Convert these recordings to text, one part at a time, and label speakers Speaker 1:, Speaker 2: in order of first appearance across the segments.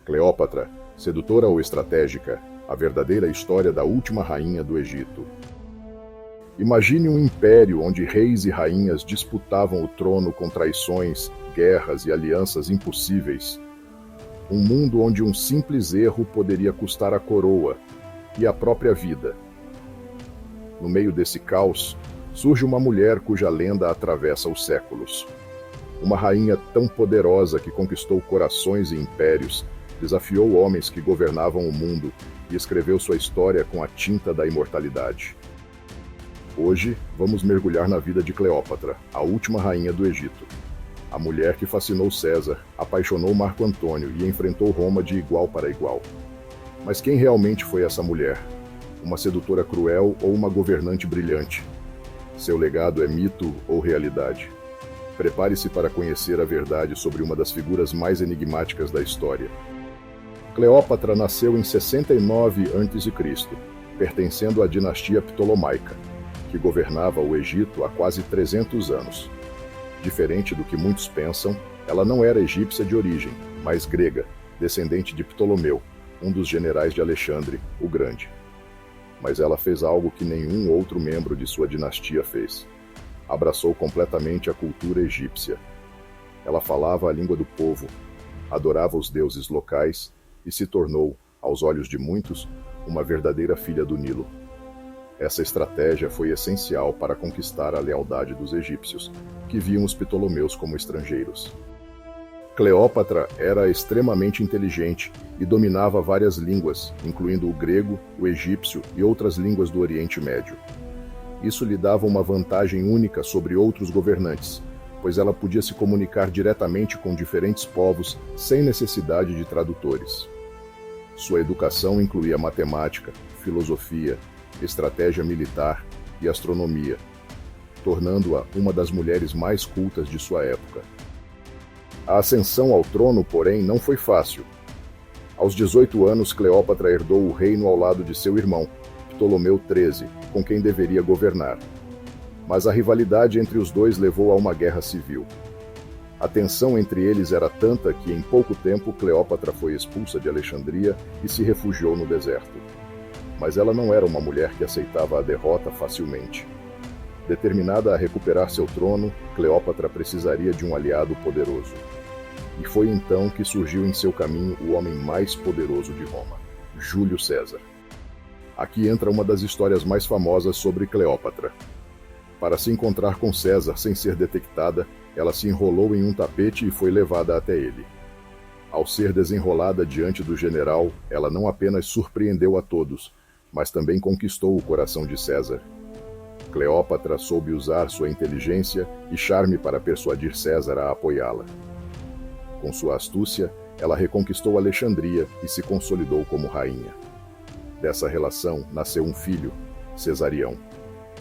Speaker 1: Cleópatra, sedutora ou estratégica, a verdadeira história da última rainha do Egito. Imagine um império onde reis e rainhas disputavam o trono com traições, guerras e alianças impossíveis. Um mundo onde um simples erro poderia custar a coroa e a própria vida. No meio desse caos, surge uma mulher cuja lenda atravessa os séculos. Uma rainha tão poderosa que conquistou corações e impérios, desafiou homens que governavam o mundo e escreveu sua história com a tinta da imortalidade. Hoje, vamos mergulhar na vida de Cleópatra, a última rainha do Egito. A mulher que fascinou César, apaixonou Marco Antônio e enfrentou Roma de igual para igual. Mas quem realmente foi essa mulher? Uma sedutora cruel ou uma governante brilhante? Seu legado é mito ou realidade? Prepare-se para conhecer a verdade sobre uma das figuras mais enigmáticas da história. Cleópatra nasceu em 69 a.C., pertencendo à dinastia Ptolomaica, que governava o Egito há quase 300 anos. Diferente do que muitos pensam, ela não era egípcia de origem, mas grega, descendente de Ptolomeu, um dos generais de Alexandre, o Grande. Mas ela fez algo que nenhum outro membro de sua dinastia fez. Abraçou completamente a cultura egípcia. Ela falava a língua do povo, adorava os deuses locais e se tornou, aos olhos de muitos, uma verdadeira filha do Nilo. Essa estratégia foi essencial para conquistar a lealdade dos egípcios, que viam os Ptolomeus como estrangeiros. Cleópatra era extremamente inteligente e dominava várias línguas, incluindo o grego, o egípcio e outras línguas do Oriente Médio. Isso lhe dava uma vantagem única sobre outros governantes, pois ela podia se comunicar diretamente com diferentes povos sem necessidade de tradutores. Sua educação incluía matemática, filosofia, estratégia militar e astronomia, tornando-a uma das mulheres mais cultas de sua época. A ascensão ao trono, porém, não foi fácil. Aos 18 anos, Cleópatra herdou o reino ao lado de seu irmão, Ptolomeu XIII, com quem deveria governar. Mas a rivalidade entre os dois levou a uma guerra civil. A tensão entre eles era tanta que, em pouco tempo, Cleópatra foi expulsa de Alexandria e se refugiou no deserto. Mas ela não era uma mulher que aceitava a derrota facilmente. Determinada a recuperar seu trono, Cleópatra precisaria de um aliado poderoso. E foi então que surgiu em seu caminho o homem mais poderoso de Roma, Júlio César. Aqui entra uma das histórias mais famosas sobre Cleópatra. Para se encontrar com César sem ser detectada, ela se enrolou em um tapete e foi levada até ele. Ao ser desenrolada diante do general, ela não apenas surpreendeu a todos, mas também conquistou o coração de César. Cleópatra soube usar sua inteligência e charme para persuadir César a apoiá-la. Com sua astúcia, ela reconquistou Alexandria e se consolidou como rainha. Dessa relação nasceu um filho, Cesarião,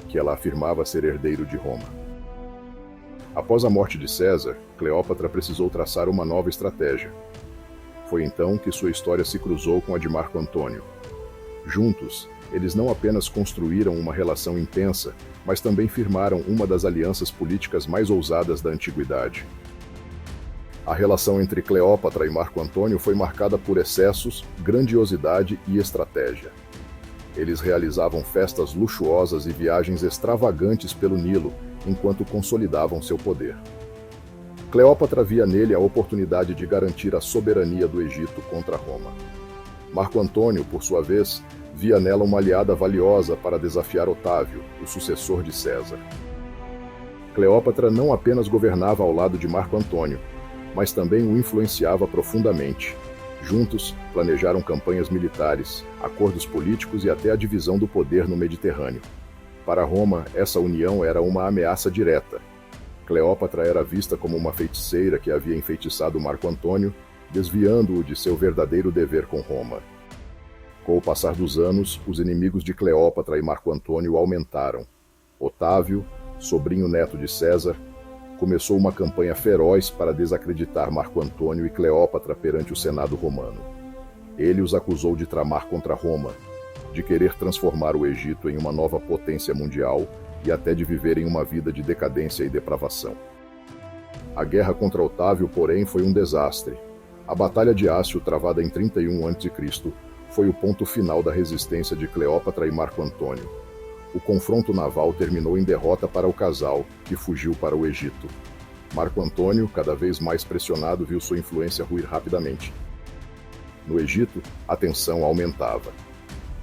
Speaker 1: que ela afirmava ser herdeiro de Roma. Após a morte de César, Cleópatra precisou traçar uma nova estratégia. Foi então que sua história se cruzou com a de Marco Antônio. Juntos, eles não apenas construíram uma relação intensa, mas também firmaram uma das alianças políticas mais ousadas da antiguidade. A relação entre Cleópatra e Marco Antônio foi marcada por excessos, grandiosidade e estratégia. Eles realizavam festas luxuosas e viagens extravagantes pelo Nilo, enquanto consolidavam seu poder. Cleópatra via nele a oportunidade de garantir a soberania do Egito contra Roma. Marco Antônio, por sua vez, via nela uma aliada valiosa para desafiar Otávio, o sucessor de César. Cleópatra não apenas governava ao lado de Marco Antônio, mas também o influenciava profundamente. Juntos, planejaram campanhas militares, acordos políticos e até a divisão do poder no Mediterrâneo. Para Roma, essa união era uma ameaça direta. Cleópatra era vista como uma feiticeira que havia enfeitiçado Marco Antônio, desviando-o de seu verdadeiro dever com Roma. Com o passar dos anos, os inimigos de Cleópatra e Marco Antônio aumentaram. Otávio, sobrinho neto de César, começou uma campanha feroz para desacreditar Marco Antônio e Cleópatra perante o Senado romano. Ele os acusou de tramar contra Roma, de querer transformar o Egito em uma nova potência mundial e até de viverem uma vida de decadência e depravação. A guerra contra Otávio, porém, foi um desastre. A Batalha de Ácio, travada em 31 a.C., foi o ponto final da resistência de Cleópatra e Marco Antônio. O confronto naval terminou em derrota para o casal, que fugiu para o Egito. Marco Antônio, cada vez mais pressionado, viu sua influência ruir rapidamente. No Egito, a tensão aumentava.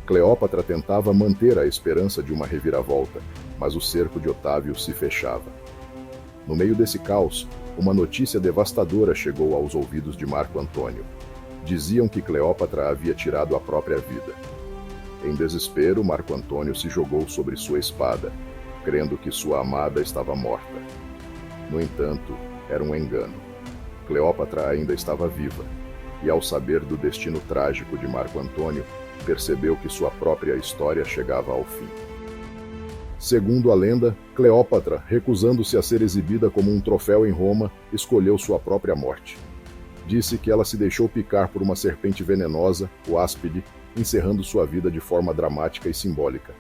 Speaker 1: Cleópatra tentava manter a esperança de uma reviravolta, mas o cerco de Otávio se fechava. No meio desse caos, uma notícia devastadora chegou aos ouvidos de Marco Antônio. Diziam que Cleópatra havia tirado a própria vida. Em desespero, Marco Antônio se jogou sobre sua espada, crendo que sua amada estava morta. No entanto, era um engano. Cleópatra ainda estava viva, e ao saber do destino trágico de Marco Antônio, percebeu que sua própria história chegava ao fim. Segundo a lenda, Cleópatra, recusando-se a ser exibida como um troféu em Roma, escolheu sua própria morte. Disse que ela se deixou picar por uma serpente venenosa, o áspide, encerrando sua vida de forma dramática e simbólica.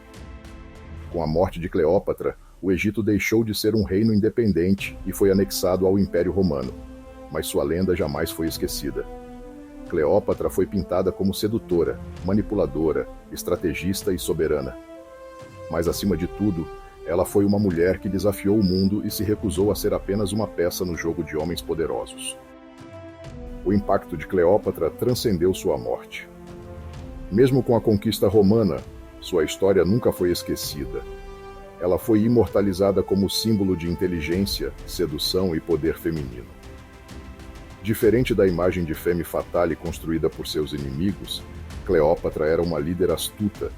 Speaker 1: Com a morte de Cleópatra, o Egito deixou de ser um reino independente e foi anexado ao Império Romano, mas sua lenda jamais foi esquecida. Cleópatra foi pintada como sedutora, manipuladora, estrategista e soberana. Mas, acima de tudo, ela foi uma mulher que desafiou o mundo e se recusou a ser apenas uma peça no jogo de homens poderosos. O impacto de Cleópatra transcendeu sua morte. Mesmo com a conquista romana, sua história nunca foi esquecida. Ela foi imortalizada como símbolo de inteligência, sedução e poder feminino. Diferente da imagem de femme fatale construída por seus inimigos, Cleópatra era uma líder astuta,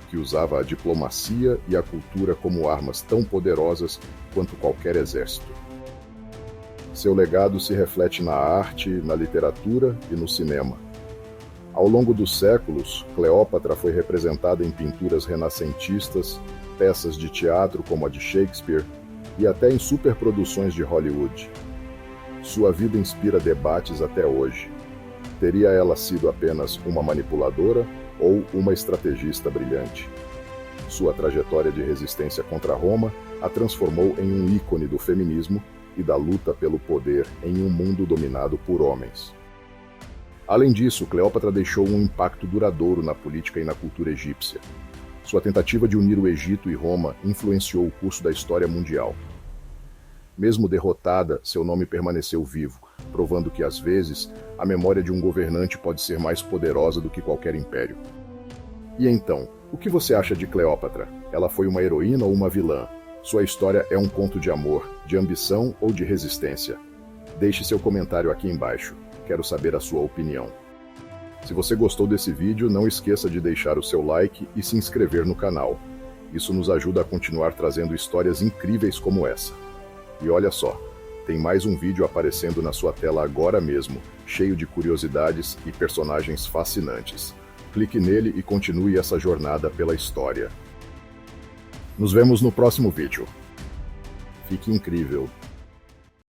Speaker 1: que usava a diplomacia e a cultura como armas tão poderosas quanto qualquer exército. Seu legado se reflete na arte, na literatura e no cinema. Ao longo dos séculos, Cleópatra foi representada em pinturas renascentistas, peças de teatro como a de Shakespeare e até em superproduções de Hollywood. Sua vida inspira debates até hoje. Teria ela sido apenas uma manipuladora ou uma estrategista brilhante? Sua trajetória de resistência contra Roma a transformou em um ícone do feminismo e da luta pelo poder em um mundo dominado por homens. Além disso, Cleópatra deixou um impacto duradouro na política e na cultura egípcia. Sua tentativa de unir o Egito e Roma influenciou o curso da história mundial. Mesmo derrotada, seu nome permaneceu vivo, provando que, às vezes, a memória de um governante pode ser mais poderosa do que qualquer império. E então, o que você acha de Cleópatra? Ela foi uma heroína ou uma vilã? Sua história é um conto de amor, de ambição ou de resistência? Deixe seu comentário aqui embaixo. Quero saber a sua opinião. Se você gostou desse vídeo, não esqueça de deixar o seu like e se inscrever no canal. Isso nos ajuda a continuar trazendo histórias incríveis como essa. E olha só, tem mais um vídeo aparecendo na sua tela agora mesmo, cheio de curiosidades e personagens fascinantes. Clique nele e continue essa jornada pela história. Nos vemos no próximo vídeo. Fique incrível!